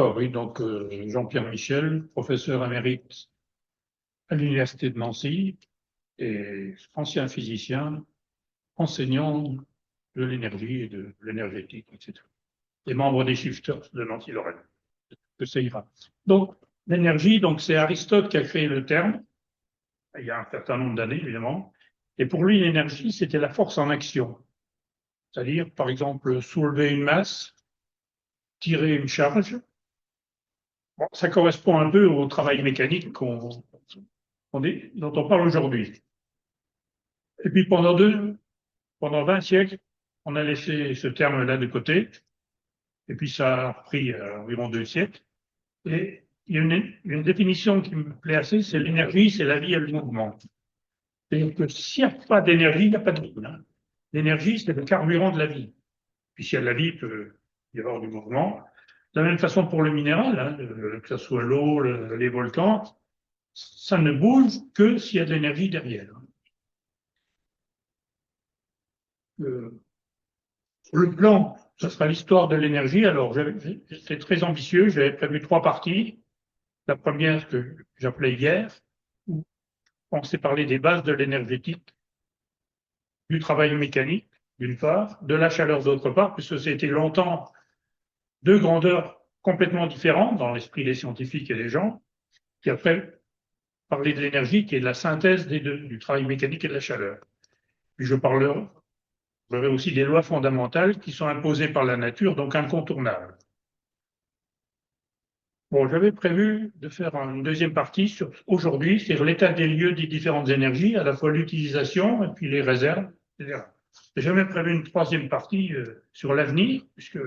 Oui, donc Jean-Pierre Michel, professeur émérite à l'Université de Nancy et ancien physicien, enseignant de l'énergie et de l'énergétique, etc. Et membre des Shifters de Nancy-Lorraine. Que ça ira. Donc, l'énergie, donc c'est Aristote qui a créé le terme, il y a un certain nombre d'années, évidemment. Et pour lui, l'énergie, c'était la force en action. C'est-à-dire, par exemple, soulever une masse, tirer une charge. Bon, ça correspond un peu au travail mécanique dont on parle aujourd'hui. Et puis pendant 20 siècles, on a laissé ce terme-là de côté, et puis ça a repris environ 2 siècles. Et il y a une définition qui me plaît assez, c'est l'énergie, c'est la vie et le mouvement. C'est-à-dire que s'il n'y a pas d'énergie, il n'y a pas de vie. Hein. L'énergie, c'est le carburant de la vie. Puis s'il y a de la vie, il peut y avoir du mouvement. De la même façon pour le minéral, hein, que ce soit l'eau, les volcans, ça ne bouge que s'il y a de l'énergie derrière. Le plan, ce sera l'histoire de l'énergie. Alors, j'étais très ambitieux, j'avais prévu 3 parties. La première, que j'appelais hier, où on s'est parlé des bases de l'énergétique, du travail mécanique, d'une part, de la chaleur, d'autre part, puisque c'était longtemps 2 grandeurs complètement différentes dans l'esprit des scientifiques et des gens, qui après parlaient de l'énergie, qui est la synthèse des deux, du travail mécanique et de la chaleur. Puis je parlerai aussi des lois fondamentales qui sont imposées par la nature, donc incontournables. Bon, j'avais prévu de faire une deuxième partie aujourd'hui sur l'état des lieux des différentes énergies, à la fois l'utilisation et puis les réserves, etc. J'avais prévu une troisième partie sur l'avenir, puisque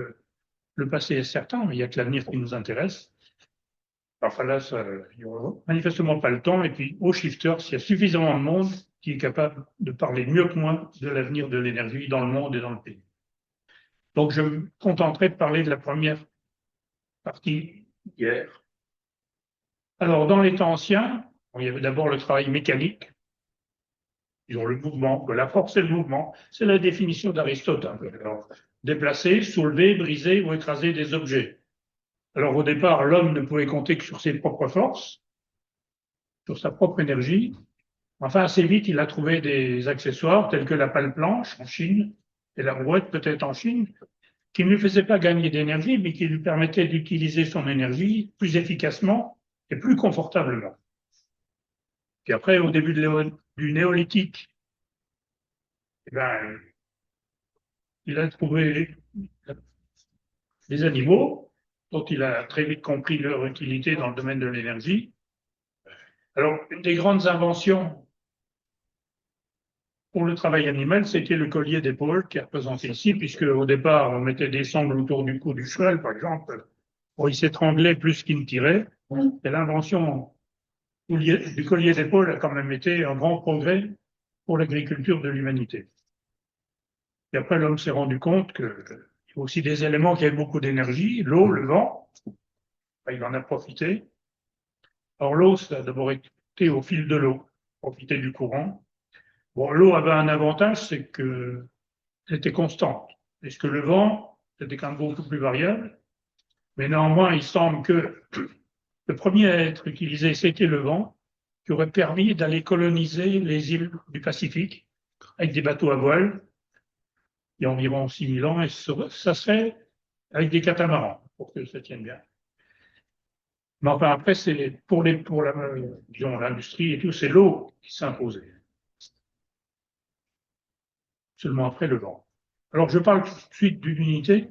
le passé est certain, mais il n'y a que l'avenir qui nous intéresse. Enfin là, il n'y aura manifestement pas le temps, et puis au Shifters, il y a suffisamment de monde qui est capable de parler mieux que moi de l'avenir de l'énergie dans le monde et dans le pays. Donc je me contenterai de parler de la première partie hier. Alors, dans les temps anciens, il y avait d'abord le travail mécanique, disons le mouvement, que la force et le mouvement, c'est la définition d'Aristote. Alors, déplacer, soulever, briser ou écraser des objets. Alors, au départ, l'homme ne pouvait compter que sur ses propres forces, sur sa propre énergie. Enfin, assez vite, il a trouvé des accessoires tels que la pale planche en Chine et la brouette peut-être en Chine, qui ne lui faisaient pas gagner d'énergie, mais qui lui permettaient d'utiliser son énergie plus efficacement et plus confortablement. Puis après, au début du néolithique, eh ben, il a trouvé des animaux dont il a très vite compris leur utilité dans le domaine de l'énergie. Alors, une des grandes inventions pour le travail animal, c'était le collier d'épaule qui est représenté ici, puisque au départ, on mettait des sangles autour du cou du cheval, par exemple, pour il s'étranglait plus qu'il ne tirait. Et l'invention du collier d'épaule a quand même été un grand progrès pour l'agriculture de l'humanité. Et après, l'homme s'est rendu compte qu'il y a aussi des éléments qui avaient beaucoup d'énergie, l'eau, le vent. Il en a profité. Alors l'eau, ça a d'abord été au fil de l'eau, profiter du courant. Bon, l'eau avait un avantage, c'est qu'elle était constante. Est-ce que le vent, c'était quand même beaucoup plus variable. Mais néanmoins, il semble que le premier à être utilisé, c'était le vent, qui aurait permis d'aller coloniser les îles du Pacifique avec des bateaux à voile, il y a environ 6000 ans, et ça serait avec des catamarans, pour que ça tienne bien. Mais enfin, après, c'est pour l'industrie et tout, c'est l'eau qui s'imposait. Seulement après, le vent. Alors, je parle tout de suite d'une unité.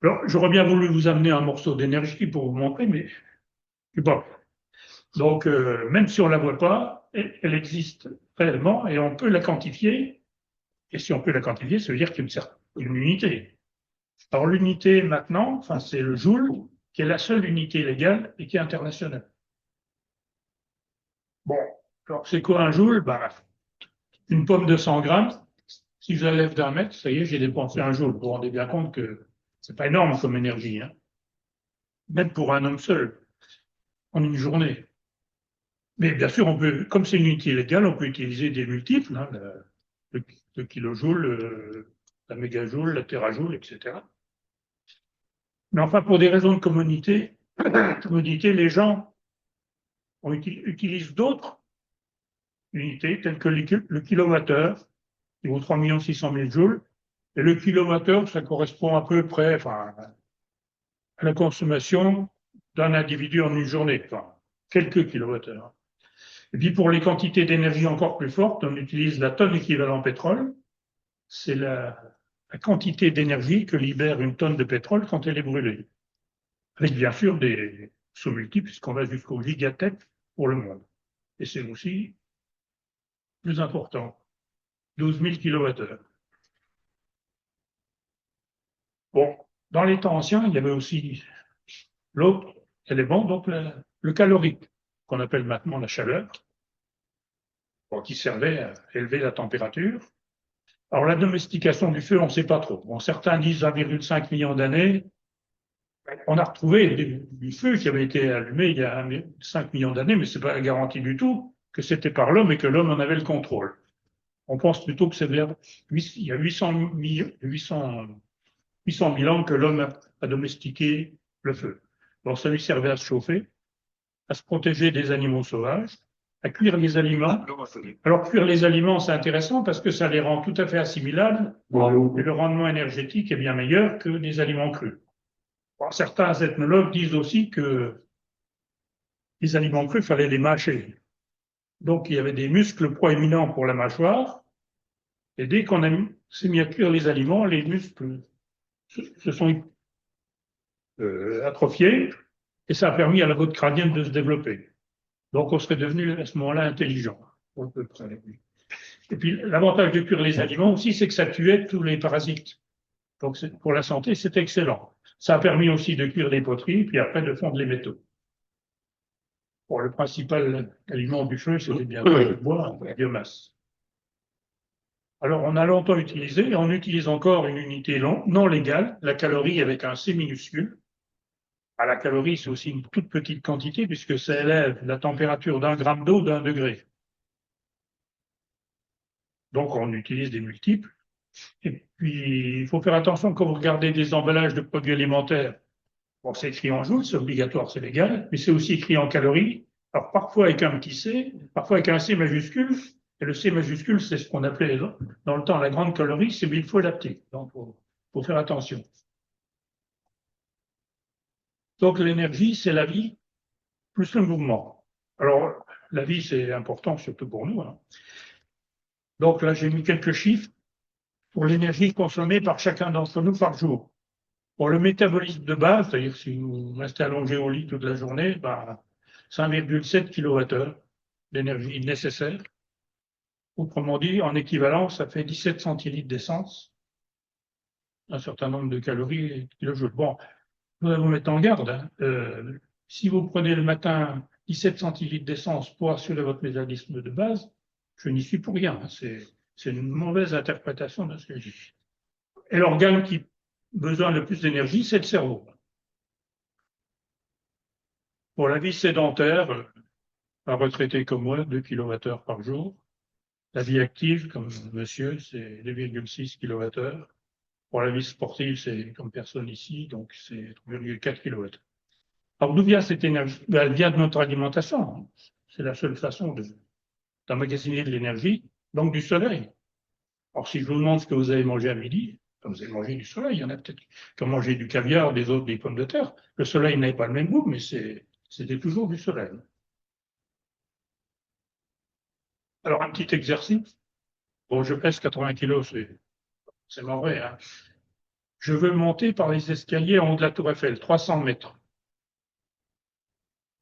Alors, j'aurais bien voulu vous amener un morceau d'énergie pour vous montrer, mais je sais pas. Donc, même si on la voit pas, elle existe réellement et on peut la quantifier. Et si on peut la quantifier, ça veut dire qu'il y a une unité. Alors, l'unité maintenant, enfin, c'est le joule, qui est la seule unité légale et qui est internationale. Bon, alors c'est quoi un joule? Ben, une pomme de 100 grammes, si je la lève d'un mètre, ça y est, j'ai dépensé un joule. Vous vous rendez bien compte que c'est pas énorme comme énergie, hein, même pour un homme seul, en une journée. Mais bien sûr, on peut, comme c'est une unité légale, on peut utiliser des multiples, hein, le kilojoule, la mégajoule, la térajoule, etc. Mais enfin, pour des raisons de communauté, les gens utilisent d'autres unités, telles que le kilowattheure, qui vaut 3 600 000 joules. Et le kilowattheure, ça correspond à peu près à la consommation d'un individu en une journée, enfin, quelques kilowattheures. Et puis pour les quantités d'énergie encore plus fortes, on utilise la tonne équivalent pétrole. C'est la quantité d'énergie que libère une tonne de pétrole quand elle est brûlée. Avec bien sûr des sous-multiples, puisqu'on va jusqu'au gigatec pour le monde. Et c'est aussi plus important, 12 000 kilowattheures. Bon, dans les temps anciens, il y avait aussi l'autre élément, donc le calorique, qu'on appelle maintenant la chaleur, qui servait à élever la température. Alors la domestication du feu, on ne sait pas trop. Bon, certains disent 1,5 million d'années. On a retrouvé du feu qui avait été allumé il y a 5 millions d'années, mais ce n'est pas la garantie du tout que c'était par l'homme et que l'homme en avait le contrôle. On pense plutôt que c'est vers il y a 800 000 ans que l'homme a domestiqué le feu. Donc ça lui servait à se chauffer, à se protéger des animaux sauvages, à cuire les aliments. Alors cuire les aliments, c'est intéressant parce que ça les rend tout à fait assimilables et le rendement énergétique est bien meilleur que des aliments crus. Bon, certains ethnologues disent aussi que les aliments crus, il fallait les mâcher. Donc il y avait des muscles proéminents pour la mâchoire et dès qu'on s'est mis à cuire les aliments, les muscles se sont atrophiés et ça a permis à la voûte crânienne de se développer. Donc on serait devenu à ce moment-là intelligent. Et puis l'avantage de cuire les aliments aussi, c'est que ça tuait tous les parasites. Donc pour la santé, c'est excellent. Ça a permis aussi de cuire les poteries, puis après de fondre les métaux. Bon, le principal aliment du feu, c'était bien le bois, la biomasse. Alors on a longtemps utilisé, et on utilise encore une unité non légale, la calorie avec un C minuscule. La calorie, c'est aussi une toute petite quantité puisque ça élève la température d'un gramme d'eau d'1 degré. Donc on utilise des multiples. Et puis il faut faire attention quand vous regardez des emballages de produits alimentaires. Bon, c'est écrit en joules, c'est obligatoire, c'est légal, mais c'est aussi écrit en calories. Alors parfois avec un petit c, parfois avec un c majuscule. Et le c majuscule, c'est ce qu'on appelait dans le temps la grande calorie, c'est mille fois la petite. Donc faut faire attention. Donc l'énergie, c'est la vie plus le mouvement. Alors, la vie, c'est important, surtout pour nous. Donc là, j'ai mis quelques chiffres pour l'énergie consommée par chacun d'entre nous par jour. Pour le métabolisme de base, c'est-à-dire si vous restez allongé au lit toute la journée, c'est 1,7 kWh d'énergie nécessaire. Autrement dit, en équivalent, ça fait 17 centilitres d'essence, un certain nombre de calories et kilojoules. Bon, je voudrais vous mettre en garde. Si vous prenez le matin 17 centilitres d'essence pour assurer votre métabolisme de base, je n'y suis pour rien. C'est une mauvaise interprétation de ce que je dis. Et l'organe qui a besoin le plus d'énergie, c'est le cerveau. Pour la vie sédentaire, un retraité comme moi, 2 kWh par jour. La vie active, comme monsieur, c'est 2,6 kWh. Pour la vie sportive, c'est comme personne ici, donc c'est 3,4 kWh. Alors d'où vient cette énergie? Elle vient de notre alimentation. C'est la seule façon d'emmagasiner de l'énergie, donc du soleil. Alors si je vous demande ce que vous avez mangé à midi, vous avez mangé du soleil, il y en a peut-être qui ont mangé du caviar, des autres des pommes de terre. Le soleil n'avait pas le même goût, mais c'était toujours du soleil. Alors un petit exercice. Bon, je pèse 80 kilos, c'est pas vrai. Hein. Je veux monter par les escaliers en haut de la Tour Eiffel, 300 mètres.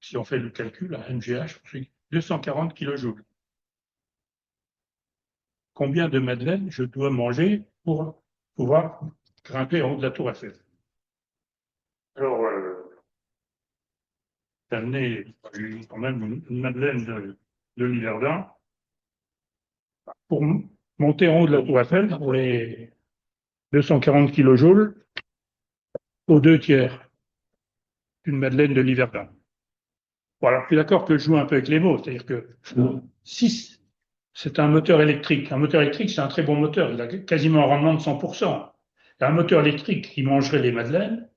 Si on fait le calcul, à MGH, c'est 240 kilojoules. Combien de madeleines je dois manger pour pouvoir grimper en haut de la Tour Eiffel? Alors, j'ai amené quand même une madeleine de Liverdun. Pour monter en haut de la Tour Eiffel, pour les 240 kilojoules, aux 2/3 d'une madeleine de Liverdun. Bon, alors, je suis d'accord que je joue un peu avec les mots, c'est-à-dire que si c'est un moteur électrique, c'est un très bon moteur, il a quasiment un rendement de 100%. Un moteur électrique qui mangerait les madeleines,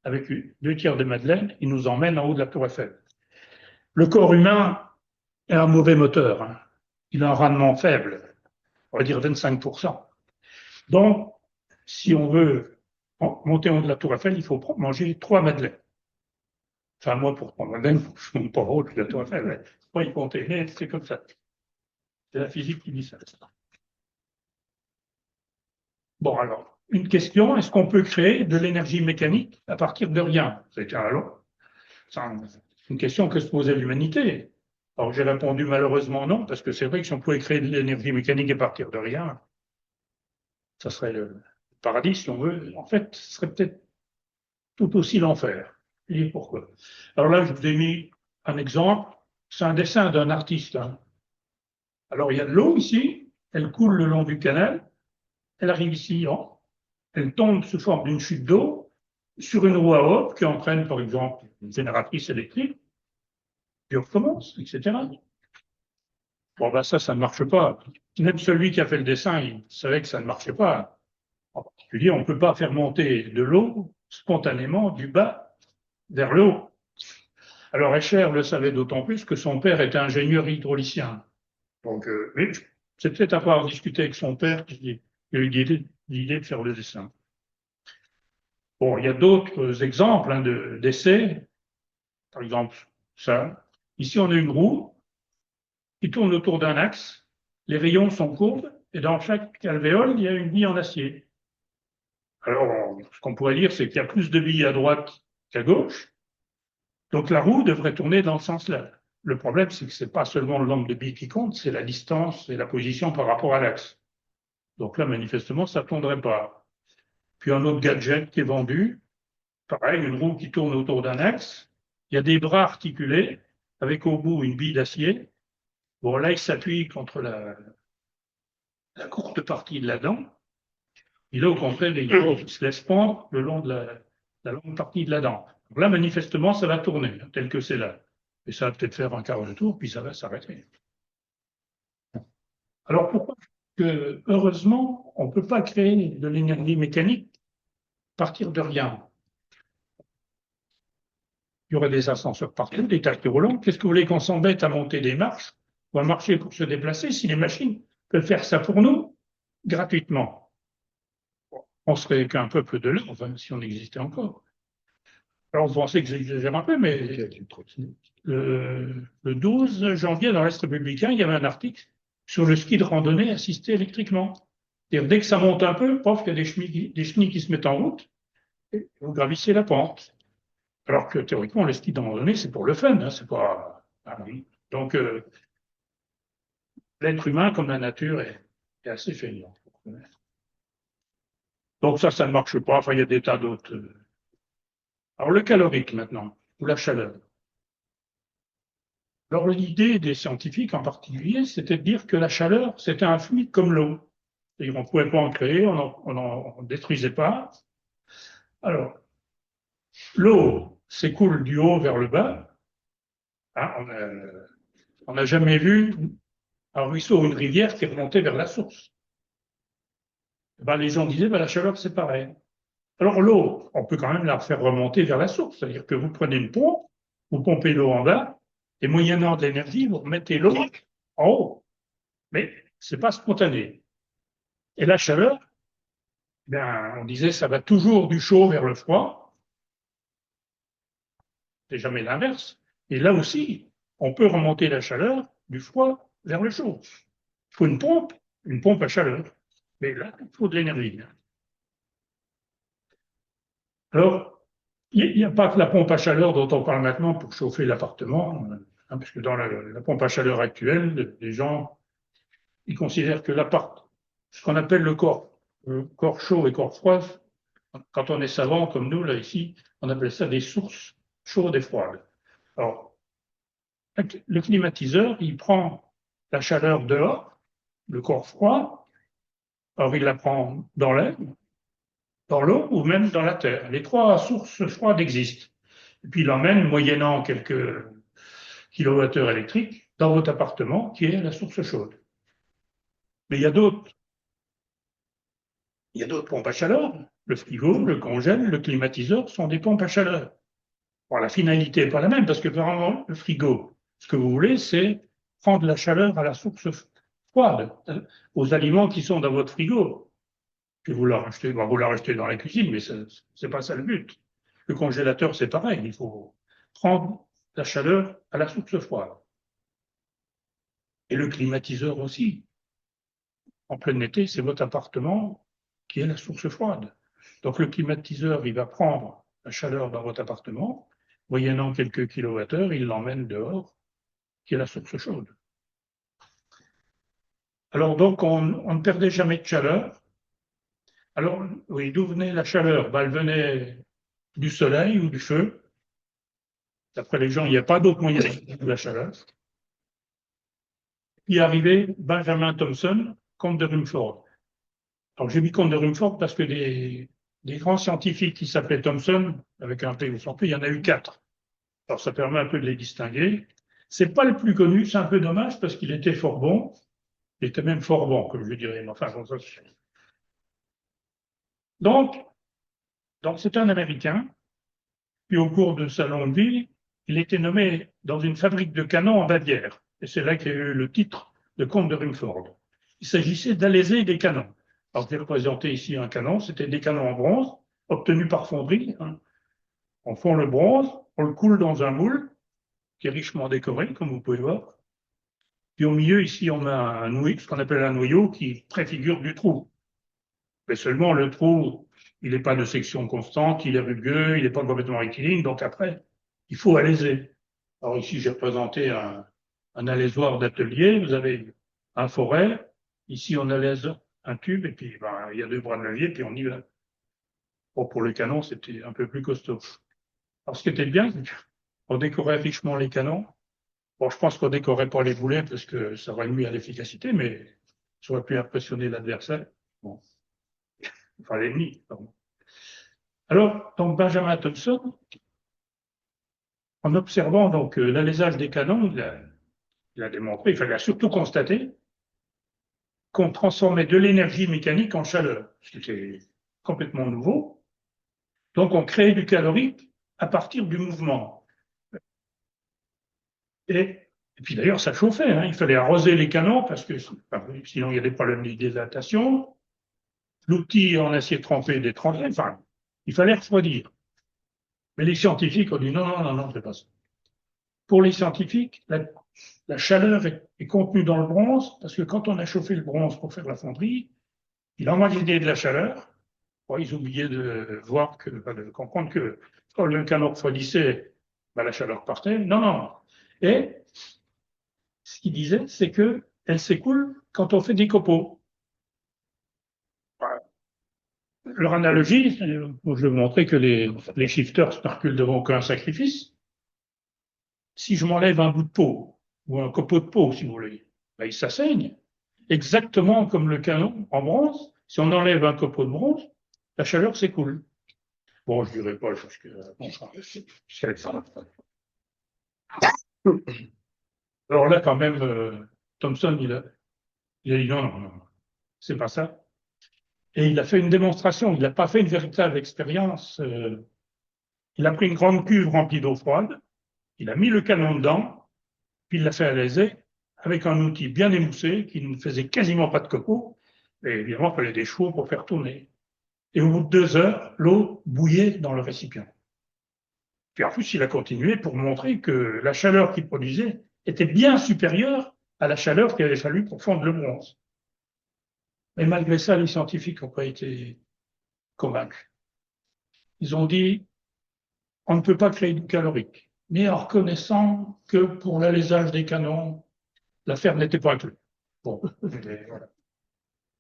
avec 2 tiers de Madeleine, il nous emmène en haut de la Tour Eiffel. Le corps humain est un mauvais moteur, hein. Il a un rendement faible, on va dire 25%. Donc, si on veut monter en haut de la Tour Eiffel, il faut manger 3 madeleines. Enfin, moi, pour 3 madeleines, je ne monte pas en haut de la Tour Eiffel. Faut y compter, mais c'est comme ça. C'est la physique qui dit ça. Bon, alors, une question, est-ce qu'on peut créer de l'énergie mécanique à partir de rien? C'est une question que se posait l'humanité. Alors, j'ai répondu malheureusement non, parce que c'est vrai que si on pouvait créer de l'énergie mécanique à partir de rien, ça serait le paradis, si on veut. En fait, ce serait peut-être tout aussi l'enfer. Et pourquoi? Alors là, je vous ai mis un exemple. C'est un dessin d'un artiste, hein. Alors, il y a de l'eau ici, elle coule le long du canal, elle arrive ici, elle tombe sous forme d'une chute d'eau sur une roue à hop qui entraîne, par exemple, une génératrice électrique, puis on recommence, etc. Bon, ben ça ne marche pas. Même celui qui a fait le dessin, il savait que ça ne marchait pas. En particulier, on ne peut pas faire monter de l'eau spontanément du bas vers le haut. Alors Escher le savait d'autant plus que son père était ingénieur hydraulicien. Donc, c'est peut-être après avoir discuté avec son père qu'il a eu l'idée de faire le dessin. Bon, il y a d'autres exemples, hein, d'essais. Par exemple, ça. Ici, on a une roue qui tourne autour d'un axe. Les rayons sont courbes et dans chaque alvéole, il y a une bille en acier. Alors, ce qu'on pourrait dire, c'est qu'il y a plus de billes à droite qu'à gauche. Donc, la roue devrait tourner dans ce sens-là. Le problème, c'est que ce n'est pas seulement le nombre de billes qui compte, c'est la distance et la position par rapport à l'axe. Donc là, manifestement, ça ne tournerait pas. Puis un autre gadget qui est vendu, pareil, une roue qui tourne autour d'un axe. Il y a des bras articulés avec au bout une bille d'acier. Bon, là, il s'appuie contre la courte partie de la dent. Et là, au contraire, il se laisse pendre le long de la longue partie de la dent. Donc là, manifestement, ça va tourner, hein, tel que c'est là. Et ça va peut-être faire un quart de tour, puis ça va s'arrêter. Alors pourquoi que, heureusement, on ne peut pas créer de l'énergie mécanique à partir de rien? Il y aurait des ascenseurs partout, des tapis roulants. Qu'est-ce que vous voulez qu'on s'embête à monter des marches ou à marcher pour se déplacer si les machines peuvent faire ça pour nous gratuitement? On serait qu'un peuple de l'ordre, hein, si on existait encore. Alors, vous pensez que j'exagère un peu, mais le 12 janvier, dans l'Est républicain, il y avait un article sur le ski de randonnée assisté électriquement. C'est-à-dire, dès que ça monte un peu, pof, il y a des chenilles qui se mettent en route et vous gravissez la pente. Alors que théoriquement, le ski de randonnée, c'est pour le fun, hein, c'est pas. Donc, l'être humain, comme la nature, est assez feignant. Donc ça ne marche pas. Enfin, il y a des tas d'autres. Alors, le calorique maintenant, ou la chaleur. Alors, l'idée des scientifiques en particulier, c'était de dire que la chaleur, c'était un fluide comme l'eau. C'est-à-dire, on ne pouvait pas en créer, on n'en détruisait pas. Alors, l'eau s'écoule du haut vers le bas. Hein, on n'a jamais vu un ruisseau ou une rivière qui remontait vers la source. Ben, les gens disaient, ben, la chaleur, c'est pareil. Alors, l'eau, on peut quand même la faire remonter vers la source. C'est-à-dire que vous prenez une pompe, vous pompez l'eau en bas, et moyennant de l'énergie, vous remettez l'eau en haut. Mais c'est pas spontané. Et la chaleur, ben, on disait ça va toujours du chaud vers le froid, c'est jamais l'inverse. Et là aussi, on peut remonter la chaleur du froid vers le chaud. Il faut une pompe à chaleur. Mais là, il faut de l'énergie. Alors, il n'y a pas que la pompe à chaleur dont on parle maintenant pour chauffer l'appartement, hein, parce que dans la pompe à chaleur actuelle, les gens ils considèrent que l'appart, ce qu'on appelle le corps chaud et corps froid, quand on est savant comme nous, là, ici, on appelle ça des sources chaudes et froides. Alors, le climatiseur, il prend la chaleur dehors, le corps froid, alors il la prend dans l'air, dans l'eau ou même dans la terre. Les 3 sources froides existent. Et puis il l'emmène, moyennant quelques kilowattheures électriques, dans votre appartement, qui est la source chaude. Mais il y a d'autres pompes à chaleur Le frigo, le congèle, le climatiseur sont des pompes à chaleur. Bon, la finalité n'est pas la même parce que par exemple, le frigo, ce que vous voulez, c'est prendre la chaleur à la source froide, aux aliments qui sont dans votre frigo. Puis vous la rachetez, vous la rachetez dans la cuisine, mais c'est pas ça le but. Le congélateur, c'est pareil. Il faut prendre la chaleur à la source froide. Et le climatiseur aussi. En plein été, c'est votre appartement qui est la source froide. Donc le climatiseur, il va prendre la chaleur dans votre appartement, moyennant quelques kilowattheures, il l'emmène dehors, qui est la source chaude. Alors donc, on ne perdait jamais de chaleur. Alors, oui, d'où venait la chaleur? Ben, elle venait du soleil ou du feu. D'après les gens, il n'y a pas d'autre moyen de la chaleur. Puis est arrivé Benjamin Thomson, comte de Rumford. Alors j'ai mis comte de Rumford parce que des grands scientifiques qui s'appelaient Thomson, avec un P ou sans P, il y en a eu 4. Alors ça permet un peu de les distinguer. C'est pas le plus connu, c'est un peu dommage parce qu'il était fort bon. Il était même fort bon, comme je dirais. Mais enfin, bon, ça, donc c'est un Américain. Puis au cours de sa longue vie, il était nommé dans une fabrique de canons en Bavière. Et c'est là qu'il y a eu le titre de comte de Rumford. Il s'agissait d'alléger des canons. Alors j'ai représenté ici un canon, c'était des canons en bronze, obtenus par fonderie. On fond le bronze, on le coule dans un moule, qui est richement décoré, comme vous pouvez voir. Puis au milieu, ici, on a un noyau, ce qu'on appelle un noyau, qui préfigure du trou. Mais seulement le trou, il n'est pas de section constante, il est rugueux, il n'est pas complètement rectiligne, donc après, il faut alléger. Alors ici, j'ai représenté un allésoir d'atelier, vous avez un forêt, ici on alèse un tube, et puis ben, il y a 2 bras de levier, puis on y va. Bon, pour le canon, c'était un peu plus costaud. Alors ce qui était bien, on décorait richement les canons. Bon, je pense qu'on décorait pas les boulets parce que ça aurait nuit à l'efficacité, mais ça aurait pu impressionner l'adversaire. Bon. Enfin, l'ennemi, pardon. Alors, donc Benjamin Thompson, en observant donc l'alésage des canons, il a démontré, il a surtout constaté qu'on transformait de l'énergie mécanique en chaleur, ce qui était complètement nouveau. Donc, on créait du calorique à partir du mouvement. Et puis d'ailleurs, ça chauffait. Hein. Il fallait arroser les canons parce que sinon il y a des problèmes de dilatation. L'outil en acier trempé détrempé. Enfin, il fallait refroidir. Mais les scientifiques ont dit non, non, non, non, c'est pas ça. Pour les scientifiques, la chaleur est contenue dans le bronze parce que quand on a chauffé le bronze pour faire la fonderie, il emmagasinait de la chaleur. Bon, ils oubliaient de voir de comprendre que quand le canon refroidissait, ben, la chaleur partait. Non, non. Et ce qu'ils disaient, c'est qu'elle s'écoule quand on fait des copeaux. Leur analogie, je vais vous montrer que les shifters ne reculent devant aucun sacrifice. Si je m'enlève un bout de peau, ou un copeau de peau, si vous voulez, ben, il s'assaigne. Exactement comme le canon en bronze, si on enlève un copeau de bronze, la chaleur s'écoule. Bon, je dirais pas parce que bon, alors là, quand même, Thomson, il a dit non, non, non, c'est pas ça. Et il a fait une démonstration, il n'a pas fait une véritable expérience. Il a pris une grande cuve remplie d'eau froide, il a mis le canon dedans, puis il l'a fait alaiser avec un outil bien émoussé qui ne faisait quasiment pas de copeaux. Et évidemment, il fallait des chevaux pour faire tourner. Et au bout de 2 heures, l'eau bouillait dans le récipient. Puis en plus, il a continué pour montrer que la chaleur qu'il produisait était bien supérieure à la chaleur qu'il avait fallu pour fondre le bronze. Mais malgré ça, les scientifiques n'ont pas été convaincus. Ils ont dit, on ne peut pas créer du calorique, mais en reconnaissant que pour l'alésage des canons, l'affaire n'était pas inclue. Bon, voilà.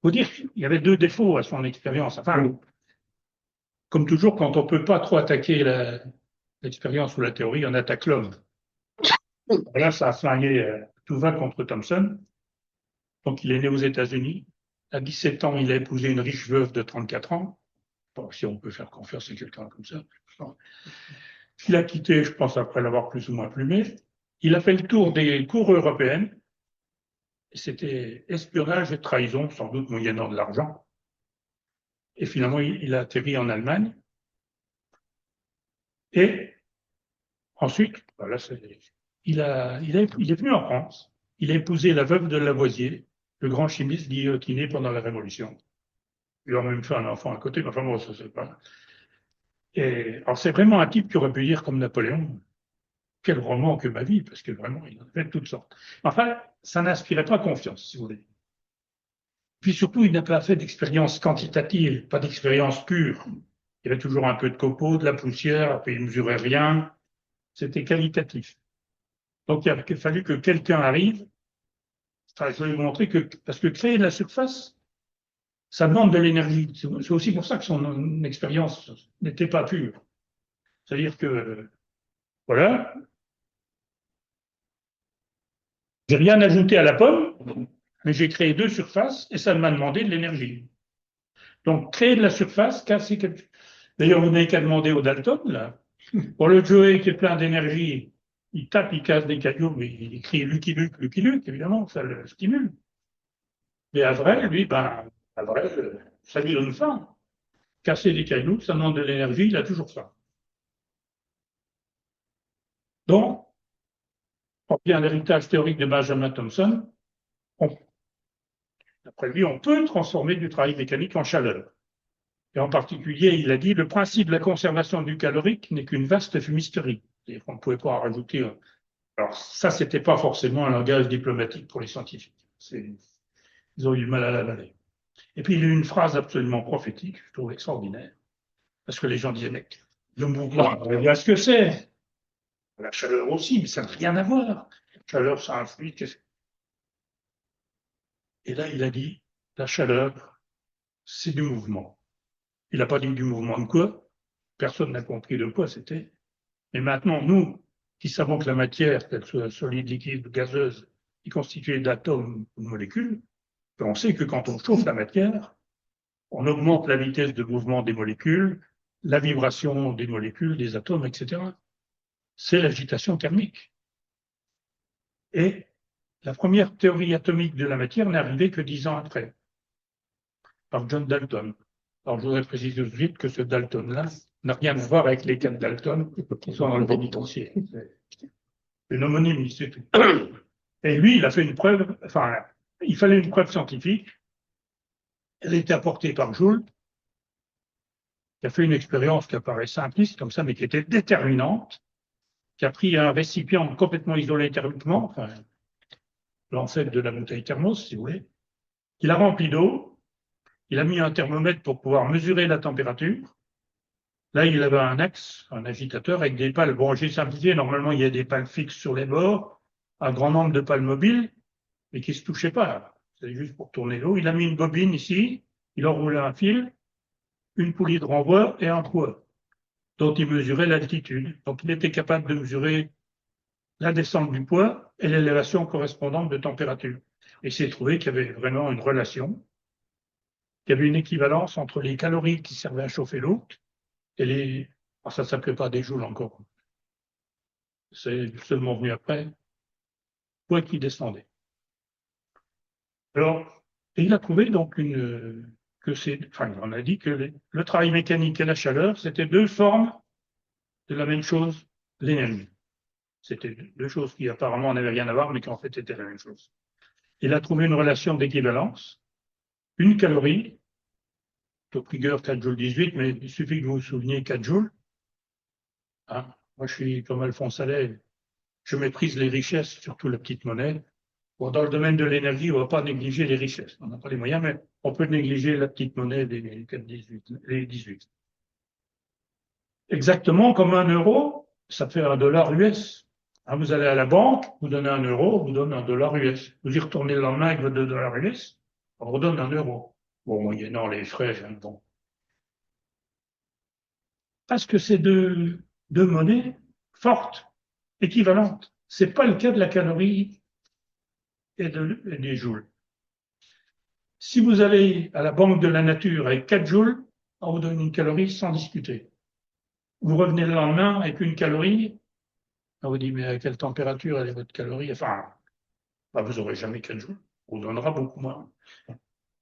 Faut dire qu'il y avait 2 défauts à son expérience. Enfin, comme toujours, quand on ne peut pas trop attaquer l'expérience ou la théorie, on attaque l'homme. Là, ça a flingué, tout va contre Thomson. Donc, il est né aux États-Unis. À 17 ans, il a épousé une riche veuve de 34 ans. Bon, si on peut faire confiance à quelqu'un comme ça. Il a quitté, je pense, après l'avoir plus ou moins plumé. Il a fait le tour des cours européennes. Et c'était espionnage et trahison, sans doute moyennant de l'argent. Et finalement, il a atterri en Allemagne. Et ensuite, voilà, il est venu en France. Il a épousé la veuve de Lavoisier, le grand chimiste guillotiné pendant la Révolution. Il a même fait un enfant à côté, mais enfin bon, ça c'est pas. Et alors c'est vraiment un type qui aurait pu dire comme Napoléon, quel roman que ma vie, parce que vraiment, il en a fait toutes sortes. Enfin, ça n'inspirait pas confiance, si vous voulez. Puis surtout, il n'a pas fait d'expérience quantitative, pas d'expérience pure. Il y avait toujours un peu de copeaux, de la poussière, puis il ne mesurait rien. C'était qualitatif. Donc il a fallu que quelqu'un arrive. Enfin, je vais vous montrer que, parce que créer de la surface, ça demande de l'énergie. C'est aussi pour ça que son expérience n'était pas pure. C'est-à-dire que, voilà, j'ai rien ajouté à la pomme, mais j'ai créé deux surfaces et ça m'a demandé de l'énergie. Donc, créer de la surface, casser quelque chose. D'ailleurs, vous n'avez qu'à demander au Dalton, là. Pour le Joey qui est plein d'énergie, il tape, il casse des cailloux, mais il crie Lucky Luke, Lucky Luke, évidemment, ça le stimule. Mais à vrai, lui, ben, à vrai, ça lui donne faim. Casser des cailloux, ça demande de l'énergie, il a toujours faim. Donc, on vient l'héritage théorique de Benjamin Thompson. D'après lui, on peut transformer du travail mécanique en chaleur. Et en particulier, il a dit, le principe de la conservation du calorique n'est qu'une vaste fumisterie. C'est-à-dire qu'on ne pouvait pas en rajouter. Alors ça, c'était pas forcément un langage diplomatique pour les scientifiques. Ils ont eu du mal à l'avaler. Et puis, il y a eu une phrase absolument prophétique, je trouve extraordinaire, parce que les gens disaient, mec, le mouvement, on voit ce que c'est. La chaleur aussi, mais ça n'a rien à voir. La chaleur, ça influe. Et là, il a dit, la chaleur, c'est du mouvement. Il n'a pas dit du mouvement de quoi. Personne n'a compris de quoi c'était. Mais maintenant, nous, qui savons que la matière, qu'elle soit solide, liquide, gazeuse, est constituée d'atomes ou de molécules, on sait que quand on chauffe la matière, on augmente la vitesse de mouvement des molécules, la vibration des molécules, des atomes, etc. C'est l'agitation thermique. Et la première théorie atomique de la matière n'est arrivée que 10 ans après, par John Dalton. Alors, je voudrais préciser tout de suite que ce Dalton-là n'a rien à voir avec les 4 Dalton qui sont dans le pénitencier. C'est une homonymie, c'est tout. Et lui, il a fait une preuve, enfin, il fallait une preuve scientifique. Elle a été apportée par Joule, qui a fait une expérience qui apparaît simpliste comme ça, mais qui était déterminante, qui a pris un récipient complètement isolé thermiquement, enfin, l'ancêtre de la bouteille thermos, si vous voulez, qu'il a rempli d'eau, il a mis un thermomètre pour pouvoir mesurer la température. Là, il avait un axe, un agitateur avec des pales. Bon, j'ai simplifié, normalement, il y a des pales fixes sur les bords, un grand nombre de pales mobiles, mais qui ne se touchaient pas. C'est juste pour tourner l'eau. Il a mis une bobine ici, il a enroulé un fil, une poulie de renvoi et un poids dont il mesurait l'altitude. Donc, il était capable de mesurer la descente du poids et l'élévation correspondante de température. Et s'est trouvé qu'il y avait vraiment une relation, qu'il y avait une équivalence entre les calories qui servaient à chauffer l'eau et les... Alors, ça ne s'appelait pas des joules encore. C'est seulement venu après, poids qui descendait. Alors, et il a trouvé donc que c'est, enfin, on a dit que le travail mécanique et la chaleur, c'était deux formes de la même chose, l'énergie. C'était deux choses qui apparemment n'avaient rien à voir, mais qui en fait étaient la même chose. Il a trouvé une relation d'équivalence. Une calorie, top rigueur 4 joules 18, mais il suffit que vous vous souveniez 4 joules. Hein. Moi, je suis comme Alphonse Allais, je méprise les richesses, surtout la petite monnaie. Bon, dans le domaine de l'énergie, on ne va pas négliger les richesses. On n'a pas les moyens, mais on peut négliger la petite monnaie des 4,18, les 18. Exactement comme un euro, ça fait un dollar US. Hein, vous allez à la banque, vous donnez un euro, on vous donne un dollar US. Vous y retournez le lendemain avec vos 2 dollars US, on vous redonne un euro. Bon, moyennant les frais, hein, bon. Parce que c'est deux monnaies fortes, équivalentes. C'est pas le cas de la calorie et des joules. Si vous allez à la banque de la nature avec 4 joules, on vous donne une calorie sans discuter. Vous revenez le lendemain avec une calorie, on vous dit, mais à quelle température est votre calorie? Enfin, bah, vous n'aurez jamais 4 joules. On vous donnera beaucoup moins.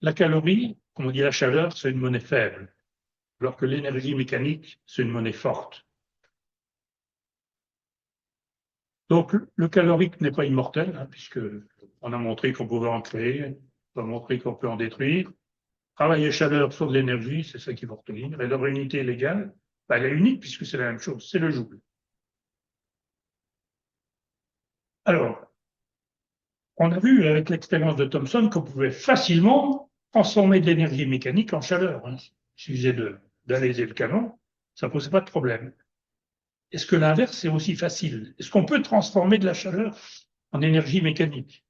la calorie, comme on dit la chaleur, c'est une monnaie faible, alors que l'énergie mécanique, c'est une monnaie forte. Donc, le calorique n'est pas immortel, hein, puisque on a montré qu'on pouvait en créer, on a montré qu'on peut en détruire. Travail et chaleur sur de l'énergie, c'est ça qu'il faut retenir. Et leur unité légale, ben, elle est unique puisque c'est la même chose, c'est le joule. Alors, on a vu avec l'expérience de Thomson qu'on pouvait facilement transformer de l'énergie mécanique en chaleur. Hein. Il suffisait d'alléger le canon, ça ne posait pas de problème. Est-ce que l'inverse est aussi facile? Est-ce qu'on peut transformer de la chaleur en énergie mécanique,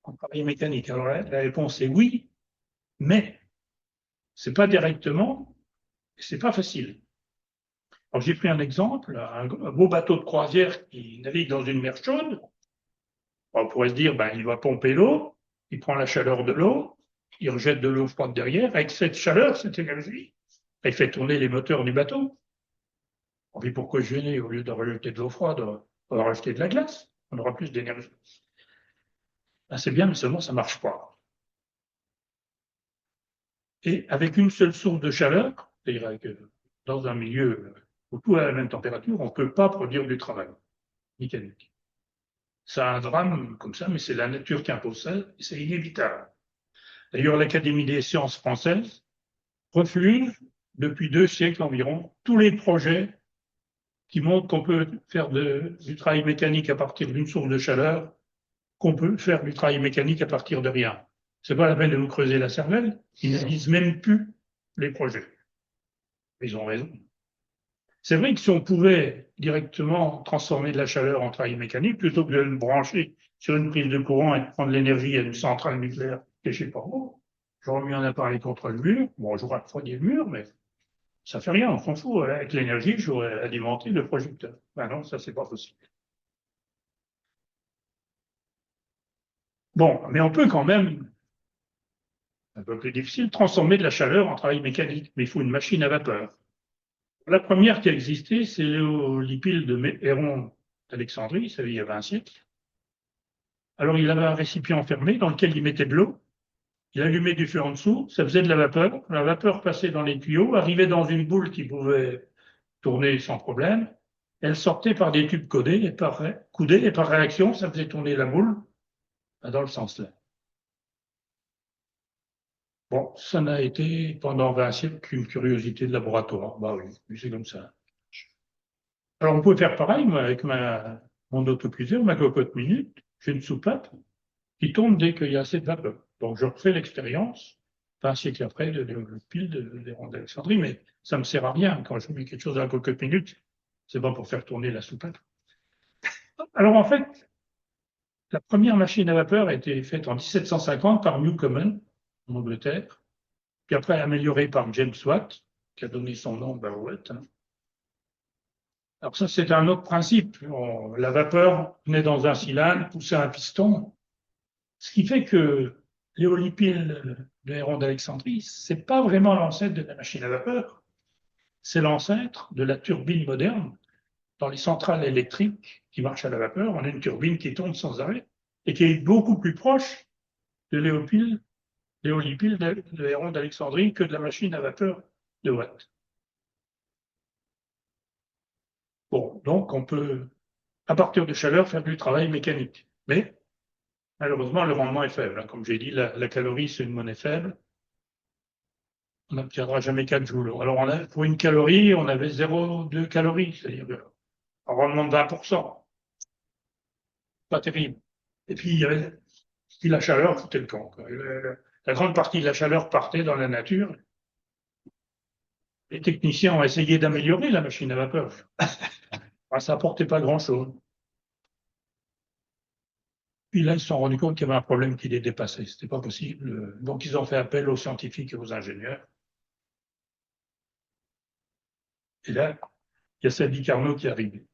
en travail mécanique? Alors la réponse est oui, mais c'est pas directement, c'est pas facile. Alors j'ai pris un exemple, un beau bateau de croisière qui navigue dans une mer chaude. On pourrait se dire, ben, il va pomper l'eau, il prend la chaleur de l'eau, il rejette de l'eau froide derrière. Avec cette chaleur, cette énergie, il fait tourner les moteurs du bateau. On dit pourquoi gêner au lieu de rejeter de l'eau froide, on va rajouter de la glace, on aura plus d'énergie. Ben, c'est bien, mais seulement ça ne marche pas. Et avec une seule source de chaleur, c'est-à-dire dans un milieu où tout est à la même température, on ne peut pas produire du travail mécanique. C'est un drame comme ça, mais c'est la nature qui impose ça, et c'est inévitable. D'ailleurs, l'Académie des sciences françaises refuse, depuis 2 siècles environ, tous les projets qui montrent qu'on peut faire du travail mécanique à partir d'une source de chaleur, qu'on peut faire du travail mécanique à partir de rien. C'est pas la peine de vous creuser la cervelle, ils ne disent même plus les projets. Ils ont raison. C'est vrai que si on pouvait directement transformer de la chaleur en travail mécanique, plutôt que de le brancher sur une prise de courant et de prendre l'énergie à une centrale nucléaire, que je sais pas où, j'aurais mis un appareil contre le mur, bon, j'aurais refroidi le mur, mais ça fait rien, on s'en fout. Avec l'énergie, j'aurais alimenté le projecteur. Ben non, ça, c'est pas possible. Bon, mais on peut quand même, un peu plus difficile, transformer de la chaleur en travail mécanique, mais il faut une machine à vapeur. La première qui a existé, c'est Léolipile de Héron d'Alexandrie, ça il y a 20 siècles. Alors il avait un récipient fermé dans lequel il mettait de l'eau, il allumait du feu en dessous, ça faisait de la vapeur passait dans les tuyaux, arrivait dans une boule qui pouvait tourner sans problème, elle sortait par des tubes coudés, et par réaction, ça faisait tourner la boule dans le sens là. Bon, ça n'a été pendant 20 siècles qu'une curiosité de laboratoire. Bah oui, c'est comme ça. Alors on peut faire pareil, moi, avec mon autocuiseur, ma cocotte minute, j'ai une soupape qui tourne dès qu'il y a assez de vapeur. Donc je refais l'expérience, 20 siècles après, de pile des ronds d'Alexandrie, mais ça me sert à rien. Quand je mets quelque chose dans la cocotte minute, c'est pas pour faire tourner la soupape. Alors en fait, la première machine à vapeur a été faite en 1750 par Newcomen, en Angleterre, puis après améliorée par James Watt, qui a donné son nom à Watt. Alors ça, c'est un autre principe. La vapeur venait dans un cylindre, poussait un piston, ce qui fait que l'éolipile de Héron d'Alexandrie, c'est pas vraiment l'ancêtre de la machine à vapeur, c'est l'ancêtre de la turbine moderne. Dans les centrales électriques qui marchent à la vapeur, on a une turbine qui tourne sans arrêt et qui est beaucoup plus proche de l'éolipile de Héron d'Alexandrie que de la machine à vapeur de Watt. Bon, donc on peut, à partir de chaleur, faire du travail mécanique. Mais malheureusement, le rendement est faible. Hein. Comme j'ai dit, la calorie, c'est une monnaie faible. On n'obtiendra jamais 4 joules. Alors, pour une calorie, on avait 0,2 calories, c'est-à-dire un rendement de 20%. Pas terrible. Et puis, il y avait la chaleur foutait le camp. La grande partie de la chaleur partait dans la nature. Les techniciens ont essayé d'améliorer la machine à vapeur. Ça n'apportait pas grand-chose. Puis là, ils se sont rendus compte qu'il y avait un problème qui les dépassait. C'était pas possible. Donc, ils ont fait appel aux scientifiques et aux ingénieurs. Et là, il y a Sadi Carnot qui est arrivé.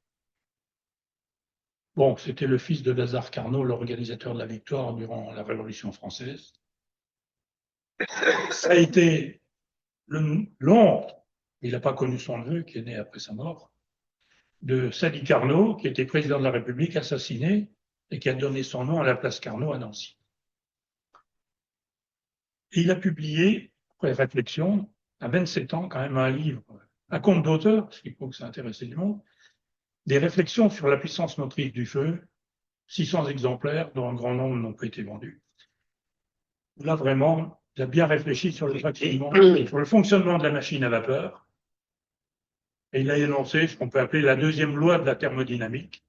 Bon, c'était le fils de Lazare Carnot, l'organisateur de la victoire durant la Révolution française. Ça a été long, il n'a pas connu son neveu qui est né après sa mort, de Sadi Carnot, qui était président de la République, assassiné, et qui a donné son nom à la place Carnot à Nancy. Et il a publié, après réflexion, à 27 ans, quand même, un livre à compte d'auteur, ce qui prouve que ça intéressait du monde, des réflexions sur la puissance motrice du feu, 600 exemplaires, dont un grand nombre n'ont pas été vendus. Là, vraiment, il a bien réfléchi sur le fonctionnement de la machine à vapeur, et il a énoncé ce qu'on peut appeler la deuxième loi de la thermodynamique.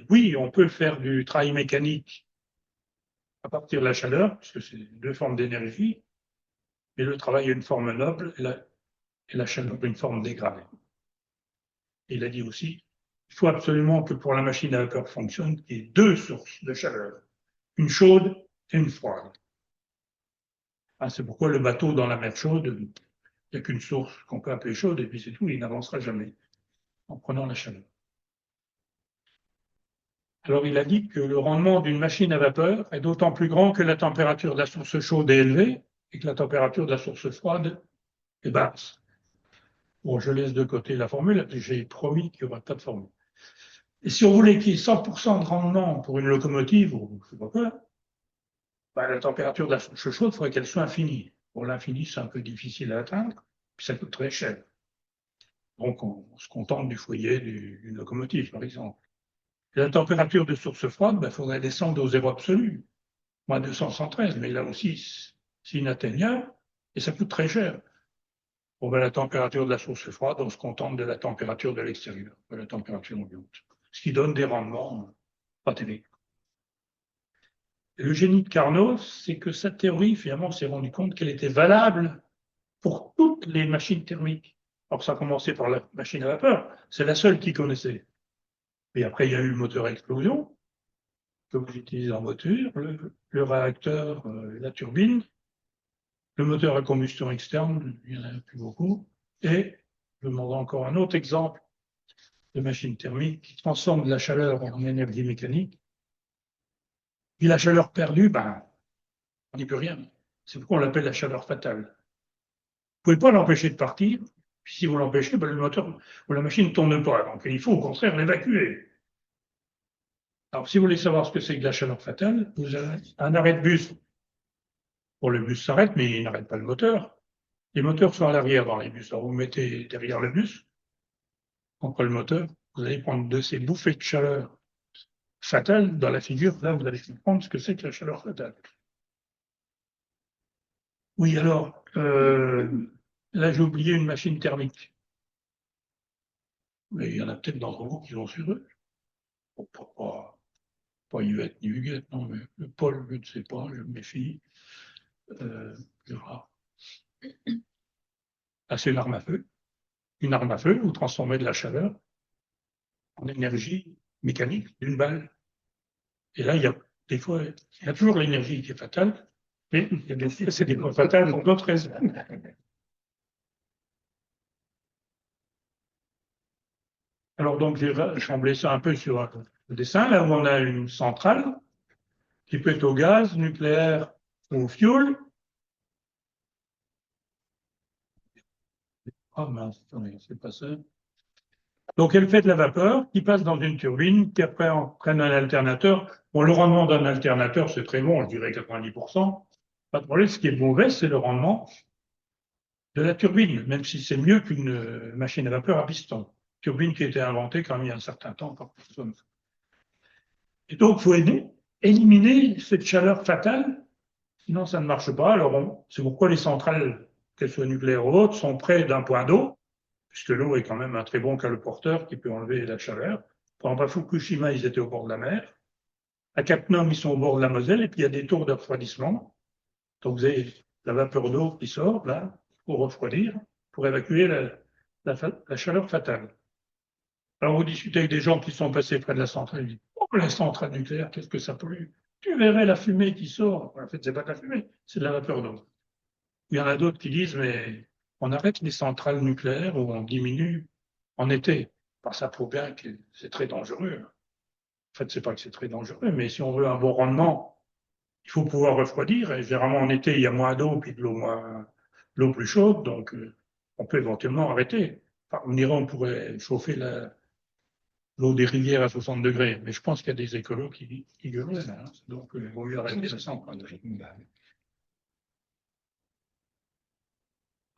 Oui, on peut faire du travail mécanique à partir de la chaleur, puisque c'est deux formes d'énergie, mais le travail a une forme noble et la chaleur une forme dégradée. Et il a dit aussi, il faut absolument que pour la machine à vapeur fonctionne, il y ait deux sources de chaleur, une chaude et une froide. Ah, c'est pourquoi le bateau dans la mer chaude, il n'y a qu'une source qu'on peut appeler chaude, et puis c'est tout, il n'avancera jamais en prenant la chaleur. Alors il a dit que le rendement d'une machine à vapeur est d'autant plus grand que la température de la source chaude est élevée et que la température de la source froide est basse. Bon, je laisse de côté la formule, j'ai promis qu'il n'y aura pas de formule. Et si on voulait qu'il y ait 100% de rendement pour une locomotive, ou je sais pas quoi, la température de la source chaude, il faudrait qu'elle soit infinie. Pour l'infini, c'est un peu difficile à atteindre, puis ça coûte très cher. Donc on se contente du foyer d'une locomotive, par exemple. Et la température de source froide, il faudrait descendre au zéro absolu, moins 213, mais là aussi, c'est inatteignable, et ça coûte très cher. Bon, la température de la source froide, on se contente de la température de l'extérieur, de la température ambiante, ce qui donne des rendements pas terribles. Et le génie de Carnot, c'est que sa théorie, finalement, on s'est rendu compte qu'elle était valable pour toutes les machines thermiques. Alors, ça a commencé par la machine à vapeur, c'est la seule qu'il connaissait. Et après, il y a eu le moteur à explosion, que vous utilisez en voiture, le réacteur, la turbine, le moteur à combustion externe, il n'y en a plus beaucoup, et je vous demande encore un autre exemple de machine thermique qui transforme de la chaleur en énergie mécanique. Puis la chaleur perdue, on n'y peut rien. C'est pourquoi on l'appelle la chaleur fatale. Vous ne pouvez pas l'empêcher de partir. Puis si vous l'empêchez, le moteur ou la machine ne tourne pas. Donc il faut au contraire l'évacuer. Alors si vous voulez savoir ce que c'est que la chaleur fatale, vous avez un arrêt de bus. Bon, le bus s'arrête, mais il n'arrête pas le moteur. Les moteurs sont à l'arrière dans les bus. Alors vous mettez derrière le bus, contre le moteur, vous allez prendre de ces bouffées de chaleur fatales dans la figure. Là, vous allez comprendre ce que c'est que la chaleur fatale. Oui, alors, là, j'ai oublié une machine thermique. Mais il y en a peut-être d'entre vous qui l'ont sur eux. Bon, pas Yvette ni Huguette, non, mais le Paul, je ne sais pas, je me méfie. C'est une arme à feu. Une arme à feu, vous transformez de la chaleur en énergie mécanique d'une balle. Et là, il y a des fois, il y a toujours l'énergie qui est fatale, mais il y a des fois, c'est des fois fatales pour d'autres raisons. Alors, donc, j'ai chamblé ça un peu sur le dessin, là où on a une centrale qui peut être au gaz, nucléaire ou au fioul. Ah mince, c'est pas ça. Donc, elle fait de la vapeur qui passe dans une turbine qui après entraîne un alternateur. Bon, le rendement d'un alternateur, c'est très bon, je dirais 90%. Pas de problème. Ce qui est mauvais, c'est le rendement de la turbine, même si c'est mieux qu'une machine à vapeur à piston. Turbine qui a été inventée quand même il y a un certain temps par personne. Et donc, il faut éliminer cette chaleur fatale, sinon ça ne marche pas. Alors, c'est pourquoi les centrales, qu'elles soient nucléaires ou autres, sont près d'un point d'eau, puisque l'eau est quand même un très bon caloporteur qui peut enlever la chaleur. Pendant Fukushima, ils étaient au bord de la mer. À Cattenom, ils sont au bord de la Moselle, et puis il y a des tours de refroidissement. Donc vous avez la vapeur d'eau qui sort, là, pour refroidir, pour évacuer la chaleur fatale. Alors vous discutez avec des gens qui sont passés près de la centrale, ils disent, oh, la centrale nucléaire, qu'est-ce que ça pollue? Tu verrais la fumée qui sort. En fait, c'est pas de la fumée, c'est de la vapeur d'eau. Il y en a d'autres qui disent, mais on arrête les centrales nucléaires ou on diminue en été. Ça prouve bien que c'est très dangereux. En fait, c'est pas que c'est très dangereux, mais si on veut un bon rendement, il faut pouvoir refroidir. Et généralement, en été, il y a moins d'eau, puis de l'eau plus chaude, donc on peut éventuellement arrêter. Enfin, on pourrait chauffer l'eau des rivières à 60 degrés, mais je pense qu'il y a des écolos qui gueulent, hein, donc il vaut mieux arrêter ça.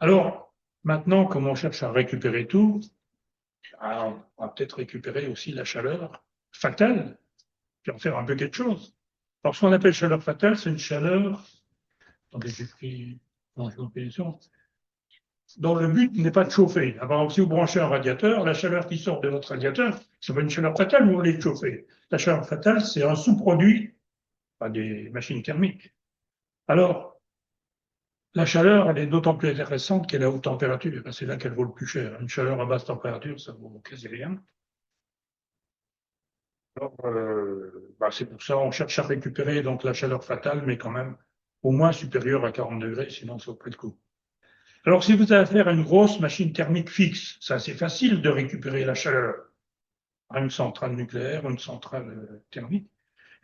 Alors, maintenant, comme on cherche à récupérer tout, on va peut-être récupérer aussi la chaleur fatale, puis en faire un peu quelque chose. Alors, ce qu'on appelle chaleur fatale, c'est une chaleur, attendez, j'ai pris, non, j'ai oublié le son, dont le but n'est pas de chauffer. Par exemple, si vous branchez un radiateur, la chaleur qui sort de votre radiateur, c'est pas une chaleur fatale, vous voulez le chauffer. La chaleur fatale, c'est un sous-produit, pas des machines thermiques. Alors, la chaleur, elle est d'autant plus intéressante qu'elle est à haute température. C'est là qu'elle vaut le plus cher. Une chaleur à basse température, ça vaut quasi rien. Alors, c'est pour ça qu'on cherche à récupérer donc la chaleur fatale, mais quand même au moins supérieure à 40 degrés, sinon ça vaut pas le coup. Alors, si vous avez affaire à une grosse machine thermique fixe, ça c'est facile de récupérer la chaleur à une centrale nucléaire, une centrale thermique,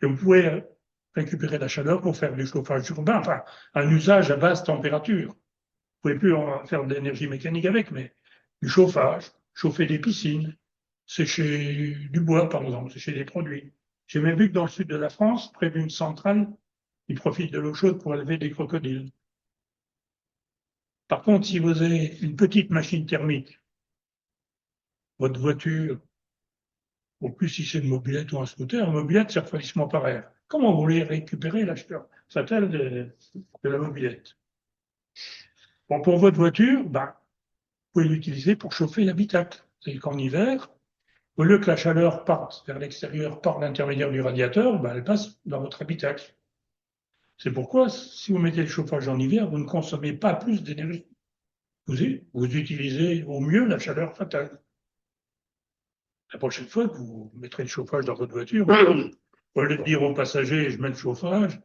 et vous pouvez récupérer la chaleur pour faire du chauffage urbain, enfin un usage à basse température. Vous pouvez plus en faire de l'énergie mécanique avec, mais du chauffage, chauffer des piscines, sécher du bois, par exemple, sécher des produits. J'ai même vu que dans le sud de la France, près d'une centrale, ils profitent de l'eau chaude pour élever des crocodiles. Par contre, si vous avez une petite machine thermique, votre voiture, ou plus si c'est une mobilette ou un scooter, une mobilette, c'est refroidissement par air. Comment vous voulez récupérer la chaleur fatale de la mobilette? Bon, pour votre voiture, vous pouvez l'utiliser pour chauffer l'habitacle. C'est qu'en hiver, au lieu que la chaleur parte vers l'extérieur par l'intermédiaire du radiateur, elle passe dans votre habitacle. C'est pourquoi, si vous mettez le chauffage en hiver, vous ne consommez pas plus d'énergie. Vous utilisez au mieux la chaleur fatale. La prochaine fois que vous mettrez le chauffage dans votre voiture, au lieu de dire aux passagers, je mets le chauffage,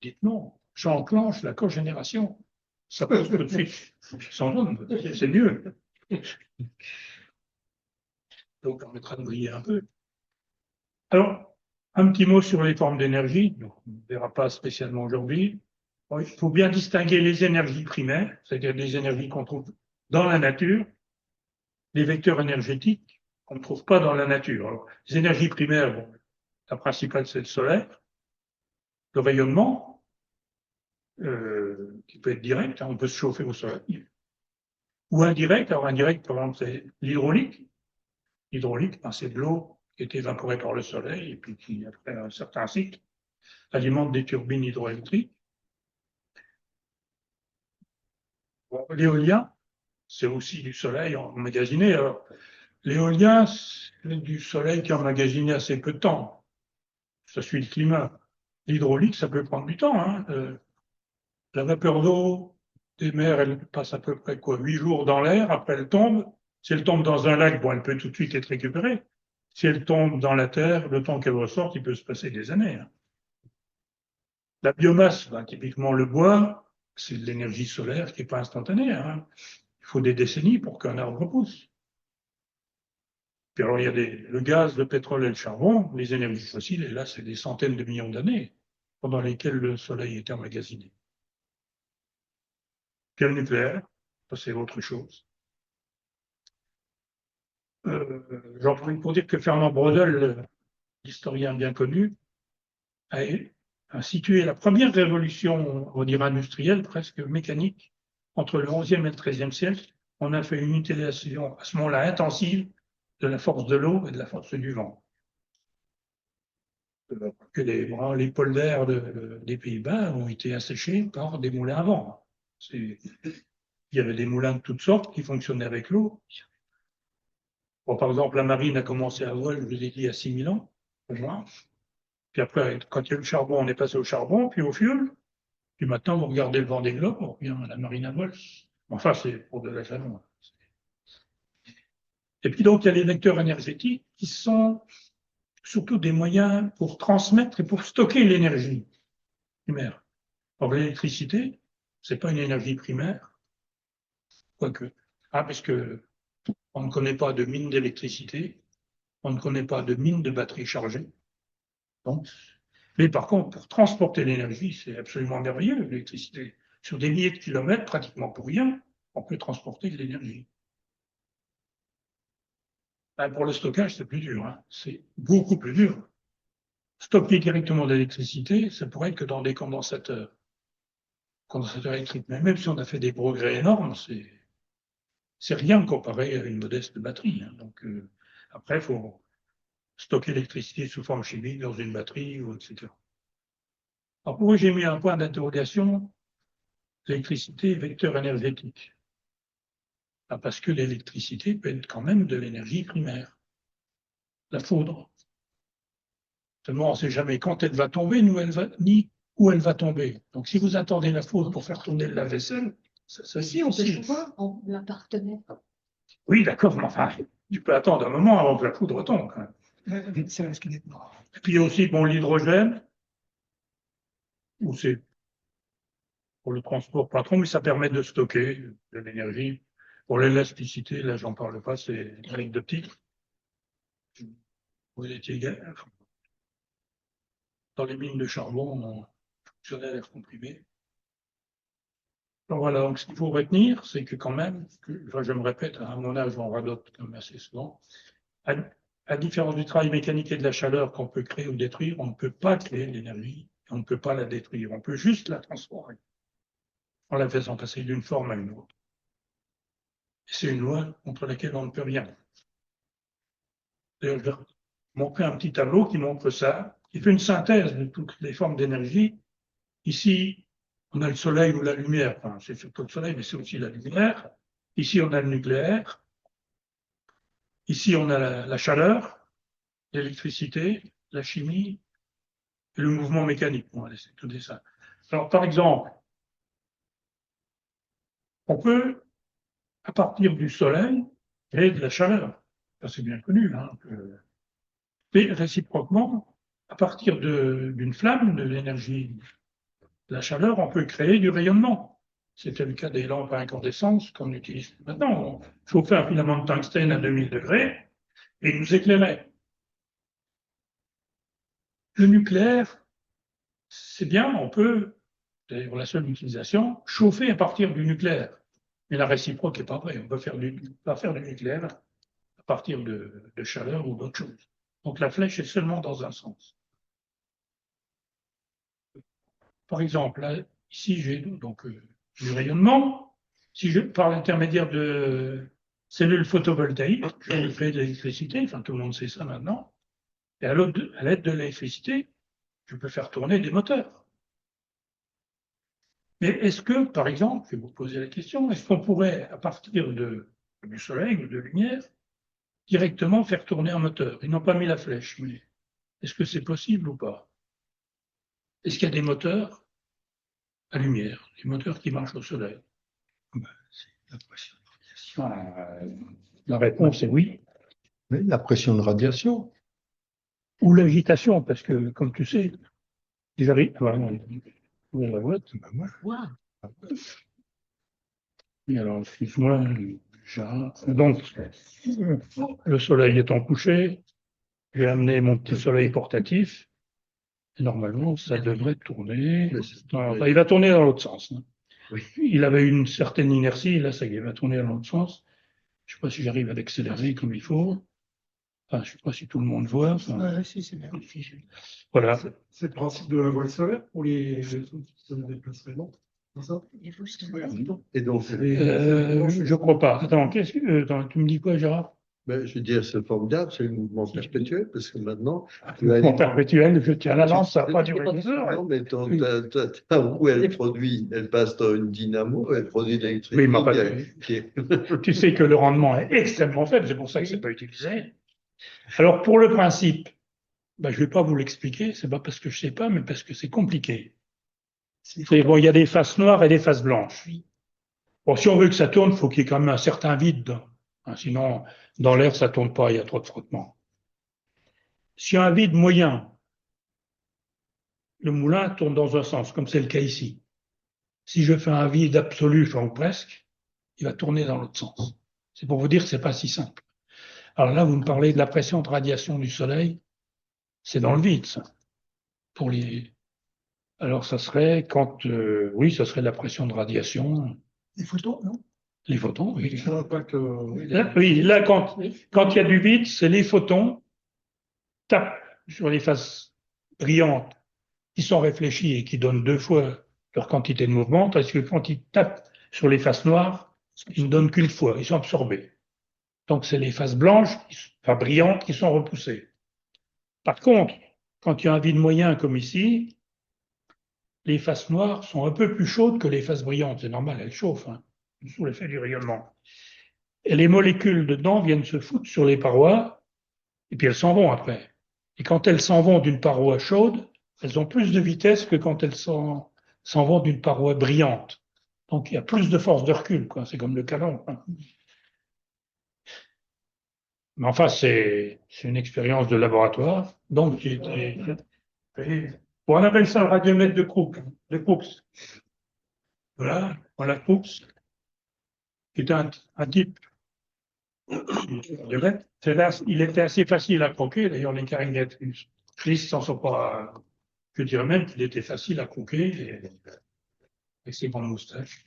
dites non, j'enclenche la cogénération. Ça pose tout de suite. Sans doute, c'est mieux. Donc, on mettra de briller un peu. Alors, un petit mot sur les formes d'énergie. On ne verra pas spécialement aujourd'hui. Bon, il faut bien distinguer les énergies primaires, c'est-à-dire des énergies qu'on trouve dans la nature, les vecteurs énergétiques qu'on ne trouve pas dans la nature. Alors, les énergies primaires, la principale, c'est le soleil, le rayonnement, qui peut être direct, on peut se chauffer au soleil, ou indirect. Alors, indirect, par exemple, c'est l'hydraulique. L'hydraulique, c'est de l'eau qui est évaporée par le soleil et puis qui, après un certain cycle, alimente des turbines hydroélectriques. Bon, l'éolien, c'est aussi du soleil emmagasiné. Alors, l'éolien, c'est du soleil qui est emmagasiné assez peu de temps. Ça suit le climat. L'hydraulique, ça peut prendre du temps. La vapeur d'eau des mers, elle passe à peu près 8 jours dans l'air, après elle tombe. Si elle tombe dans un lac, elle peut tout de suite être récupérée. Si elle tombe dans la terre, le temps qu'elle ressorte, il peut se passer des années. La biomasse, typiquement le bois, c'est de l'énergie solaire qui n'est pas instantanée. Il faut des décennies pour qu'un arbre pousse. Puis alors, il y a le gaz, le pétrole et le charbon, les énergies fossiles, et là, c'est des centaines de millions d'années pendant lesquelles le soleil était emmagasiné. Puis le nucléaire, ça c'est autre chose. J'en profite pour dire que Fernand Braudel, l'historien bien connu, a situé la première révolution, on dirait industrielle, presque mécanique, entre le XIe et le XIIIe siècle. On a fait une utilisation à ce moment-là intensive de la force de l'eau et de la force du vent. Que les polders des Pays-Bas ont été asséchés par des moulins à vent. Il y avait des moulins de toutes sortes qui fonctionnaient avec l'eau. Bon, par exemple, la marine a commencé à voile, je vous ai dit, il y a 6000 ans. Puis après, quand il y a eu le charbon, on est passé au charbon, puis au fioul. Puis maintenant, vous regardez le Vendée Globe, on revient à la marine à voile. Enfin, c'est pour de la chaleur. Et puis donc, il y a les vecteurs énergétiques qui sont surtout des moyens pour transmettre et pour stocker l'énergie primaire. Or, l'électricité, c'est pas une énergie primaire, quoique. Parce que on ne connaît pas de mine d'électricité, on ne connaît pas de mine de batterie chargée. Donc, mais par contre, pour transporter l'énergie, c'est absolument merveilleux, l'électricité. Sur des milliers de kilomètres, pratiquement pour rien, on peut transporter de l'énergie. Pour le stockage, c'est plus dur. C'est beaucoup plus dur. Stocker directement de l'électricité, ça pourrait être que dans des condensateurs. condensateur électrique. Mais même si on a fait des progrès énormes, c'est rien comparé à une modeste batterie. Hein. Donc, après, il faut stocker l'électricité sous forme chimique dans une batterie, etc. Alors, pour vous, j'ai mis un point d'interrogation, l'électricité vecteur énergétique. Ah, parce que l'électricité peut être quand même de l'énergie primaire, la foudre. Seulement, on ne sait jamais quand elle va tomber, ni où elle va tomber. Donc, si vous attendez la foudre pour faire tourner le lave-vaisselle, ça Si on sait pas, on la partenaire. Oui, d'accord, mais enfin, tu peux attendre un moment avant que la foudre tombe. Quand même. Ça risque d'être Et puis, il y a aussi bon, l'hydrogène, où c'est pour le transport patron, mais ça permet de stocker de l'énergie. Pour l'élasticité, là, j'en parle pas, c'est anecdotique. Vous étiez dans les mines de charbon, on fonctionnait à l'air comprimé. Donc voilà, donc ce qu'il faut retenir, c'est que quand même, enfin, je me répète, à mon âge, on radote comme assez souvent, à différence du travail mécanique et de la chaleur qu'on peut créer ou détruire, on ne peut pas créer l'énergie, on ne peut pas la détruire, on peut juste la transformer en la faisant passer d'une forme à une autre. C'est une loi contre laquelle on ne peut rien. D'ailleurs, je vais montrer un petit tableau qui montre ça, qui fait une synthèse de toutes les formes d'énergie. Ici, on a le soleil ou la lumière, enfin, c'est surtout le soleil, mais c'est aussi la lumière. Ici, on a le nucléaire. Ici, on a la chaleur, l'électricité, la chimie et le mouvement mécanique. On va laisser tout ça. Alors, par exemple, on peut, à partir du soleil, créer de la chaleur. Ça, c'est bien connu. Hein, mais réciproquement, à partir d'une flamme, de l'énergie, de la chaleur, on peut créer du rayonnement. C'était le cas des lampes à incandescence qu'on utilise maintenant. On chauffait un filament de tungstène à 2000 degrés et il nous éclairait. Le nucléaire, c'est bien, on peut, d'ailleurs la seule utilisation, chauffer à partir du nucléaire. Mais la réciproque n'est pas vraie. On peut pas faire du nucléaire à partir de chaleur ou d'autre chose. Donc la flèche est seulement dans un sens. Par exemple, là, ici j'ai donc du rayonnement. Si par l'intermédiaire de cellules photovoltaïques, je peux créer de l'électricité, enfin tout le monde sait ça maintenant, et à l'aide de l'électricité, je peux faire tourner des moteurs. Mais est-ce que, par exemple, je vais vous poser la question, est-ce qu'on pourrait, à partir du soleil ou de lumière, directement faire tourner un moteur? Ils n'ont pas mis la flèche, mais est-ce que c'est possible ou pas? Est-ce qu'il y a des moteurs à lumière, des moteurs qui marchent au soleil? La pression de radiation. La réponse est oui. Oui, la pression de radiation. Ou l'agitation, parce que, comme tu sais, j'arrive. Ah, la boîte. Wow. Et alors, excuse-moi, donc, le soleil étant couché, j'ai amené mon petit soleil portatif, et normalement, ça devrait tourner. Non, enfin, il va tourner dans l'autre sens. Hein. Oui. Il avait une certaine inertie, là, ça y est, il va tourner dans l'autre sens. Je ne sais pas si j'arrive à l'accélérer comme il faut. Enfin, je ne sais pas si tout le monde voit. Enfin, Ouais, si, c'est bien. voilà. C'est le principe de la voile solaire pour les trucs qui se déplacent non? C'est ça? Et donc, Je crois pas. Attends, attends, tu me dis quoi, Gérard? ben, je veux dire, c'est formidable, c'est le mouvement perpétuel, parce que maintenant, Mon perpétuel, je tiens la lance, ça n'a pas duré des heures. non, mais ta roue, elle passe dans une dynamo, elle produit de l'électricité. Oui, mais pas tu sais que le rendement est extrêmement faible, c'est pour ça que c'est pas utilisé. Alors, pour le principe, ben, je vais pas vous l'expliquer, c'est pas parce que je sais pas, mais parce que c'est compliqué. Bon, il y a des faces noires et des faces blanches. Bon, si on veut que ça tourne, il faut qu'il y ait quand même un certain vide dedans. Hein, sinon, dans l'air, ça tourne pas, il y a trop de frottement. S'il y a un vide moyen, le moulin tourne dans un sens, comme c'est le cas ici. Si je fais un vide absolu, enfin, ou presque, il va tourner dans l'autre sens. C'est pour vous dire que c'est pas si simple. Alors là, vous me parlez de la pression de radiation du soleil. C'est dans le vide, ça. Alors, ça serait oui, ça serait la pression de radiation. Les photos, non? Les photons, oui. Je ne pas que. Là, quand il y a du vide, c'est les photons tapent sur les faces brillantes qui sont réfléchies et qui donnent deux fois leur quantité de mouvement, parce que quand ils tapent sur les faces noires, ils ne donnent qu'une fois, ils sont absorbés. Donc c'est les faces blanches, enfin brillantes, qui sont repoussées. Par contre, quand il y a un vide moyen comme ici, les faces noires sont un peu plus chaudes que les faces brillantes. C'est normal, elles chauffent, hein, sous l'effet du rayonnement. Et les molécules dedans viennent se foutre sur les parois, et puis elles s'en vont après. Et quand elles s'en vont d'une paroi chaude, elles ont plus de vitesse que quand elles s'en vont d'une paroi brillante. Donc il y a plus de force de recul, quoi. C'est comme le canon, hein. Mais enfin, c'est une expérience de laboratoire. Donc, on appelle ça le radiomètre de Crookes. Voilà, Crookes, qui est un type. Il était assez facile à croquer, d'ailleurs, les carignettes Christ n'en sont pas. Je dirais même qu'il était facile à croquer avec ses grandes moustaches.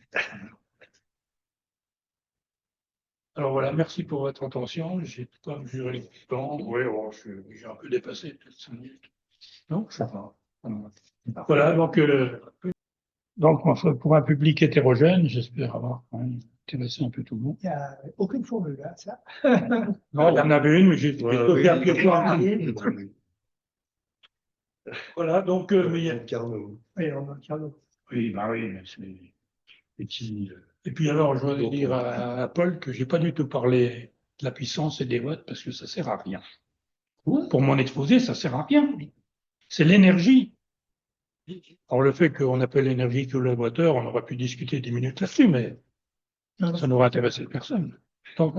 Alors voilà, merci pour votre attention. J'ai pas mesuré le temps. Oui, bon, j'ai un peu dépassé, peut-être 5 minutes. Non, je sais pas. Voilà, donc pour un public hétérogène, j'espère avoir quand même intéressé un peu tout le monde. Il n'y a aucune formule, hein, ça. Non, il y en avait une, mais j'ai Ouais, un peu oui. Voilà, donc, Carnot. Oui, on a Carlo. oui, bah oui, mais c'est petit. Et puis alors, je voudrais dire à Paul que j'ai pas du tout parlé de la puissance et des watts parce que ça sert à rien. Pour mon exposé, ça sert à rien. C'est l'énergie. Alors le fait qu'on appelle l'énergie kilowattheure, on aurait pu discuter 10 minutes là-dessus, mais ça n'aurait intéressé personne. Donc,